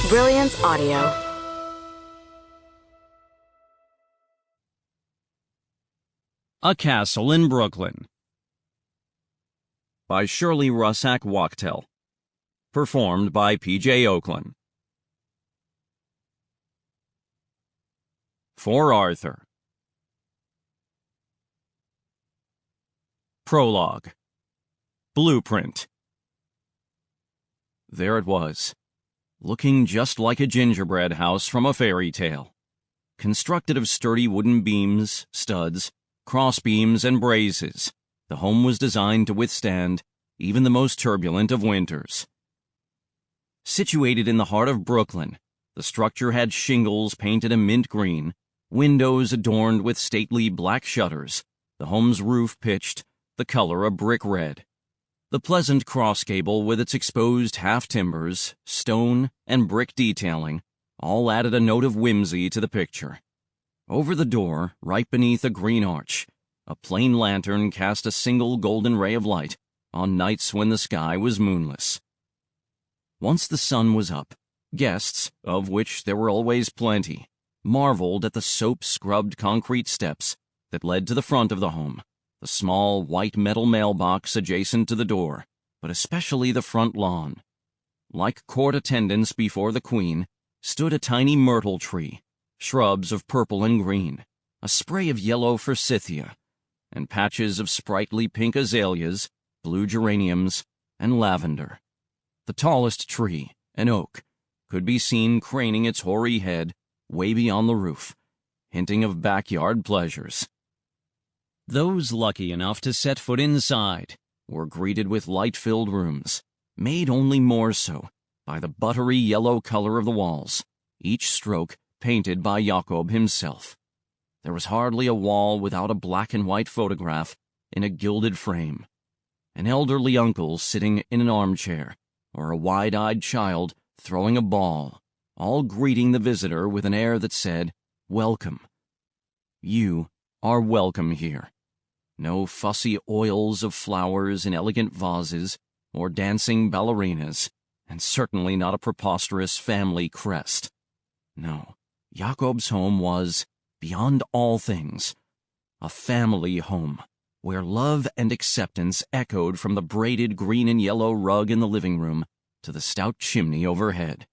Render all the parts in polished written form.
Brilliance Audio. A Castle in Brooklyn by Shirley Russak Wachtel. Performed by P.J. Ochlan. For Arthur. Prologue. Blueprint. There it was, looking just like a gingerbread house from a fairy tale. Constructed of sturdy wooden beams, studs, crossbeams, and braces, the home was designed to withstand even the most turbulent of winters. Situated in the heart of Brooklyn, the structure had shingles painted a mint green, windows adorned with stately black shutters, the home's roof pitched the color of brick red. The pleasant cross gable with its exposed half-timbers, stone, and brick detailing all added a note of whimsy to the picture. Over the door, right beneath a green arch, a plain lantern cast a single golden ray of light on nights when the sky was moonless. Once the sun was up, guests, of which there were always plenty, marveled at the soap-scrubbed concrete steps that led to the front of the home, the small white metal mailbox adjacent to the door, but especially the front lawn. Like court attendants before the Queen, stood a tiny myrtle tree, shrubs of purple and green, a spray of yellow forsythia, and patches of sprightly pink azaleas, blue geraniums, and lavender. The tallest tree, an oak, could be seen craning its hoary head way beyond the roof, hinting of backyard pleasures. Those lucky enough to set foot inside were greeted with light-filled rooms, made only more so by the buttery yellow color of the walls, each stroke painted by Jacob himself. There was hardly a wall without a black-and-white photograph in a gilded frame, an elderly uncle sitting in an armchair, or a wide-eyed child throwing a ball, all greeting the visitor with an air that said, "Welcome. You are welcome here." No fussy oils of flowers in elegant vases, or dancing ballerinas, and certainly not a preposterous family crest. No, Jacob's home was, beyond all things, a family home, where love and acceptance echoed from the braided green and yellow rug in the living room to the stout chimney overhead.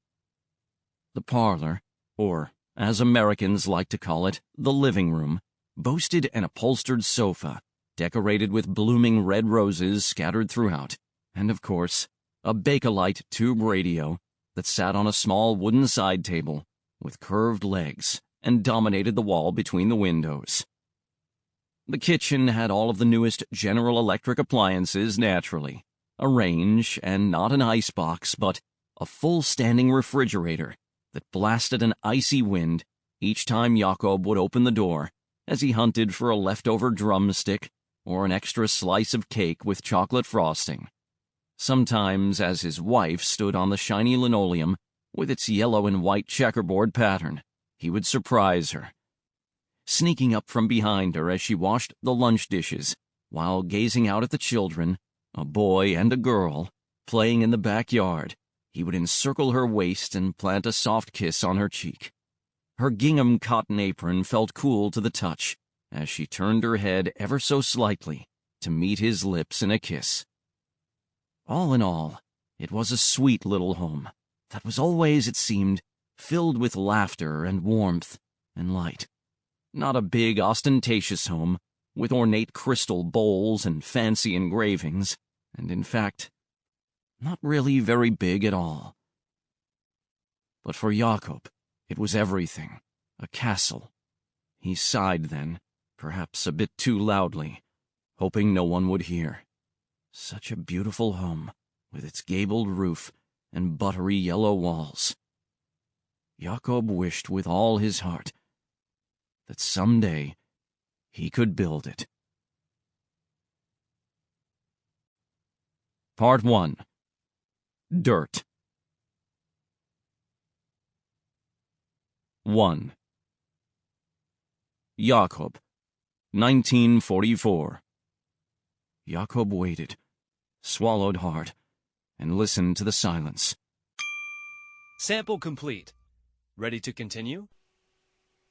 The parlor, or, as Americans like to call it, the living room, boasted an upholstered sofa, decorated with blooming red roses scattered throughout, and, of course, a Bakelite tube radio that sat on a small wooden side table with curved legs and dominated the wall between the windows. The kitchen had all of the newest General Electric appliances, naturally, a range, and not an icebox, but a full-standing refrigerator that blasted an icy wind each time Jacob would open the door as he hunted for a leftover drumstick or an extra slice of cake with chocolate frosting. Sometimes, as his wife stood on the shiny linoleum with its yellow and white checkerboard pattern, he would surprise her. Sneaking up from behind her as she washed the lunch dishes, while gazing out at the children, a boy and a girl, playing in the backyard, he would encircle her waist and plant a soft kiss on her cheek. Her gingham cotton apron felt cool to the touch as she turned her head ever so slightly to meet his lips in a kiss. All in all, it was a sweet little home that was always, it seemed, filled with laughter and warmth and light. Not a big, ostentatious home with ornate crystal bowls and fancy engravings, and in fact, not really very big at all. But for Jacob, it was everything, a castle. He sighed then, perhaps a bit too loudly, hoping no one would hear. Such a beautiful home, with its gabled roof and buttery yellow walls. Jacob wished with all his heart that someday he could build it. Part 1. Dirt. 1. Jacob, 1944. Jacob waited, swallowed hard, and listened to the silence. Sample complete. Ready to continue?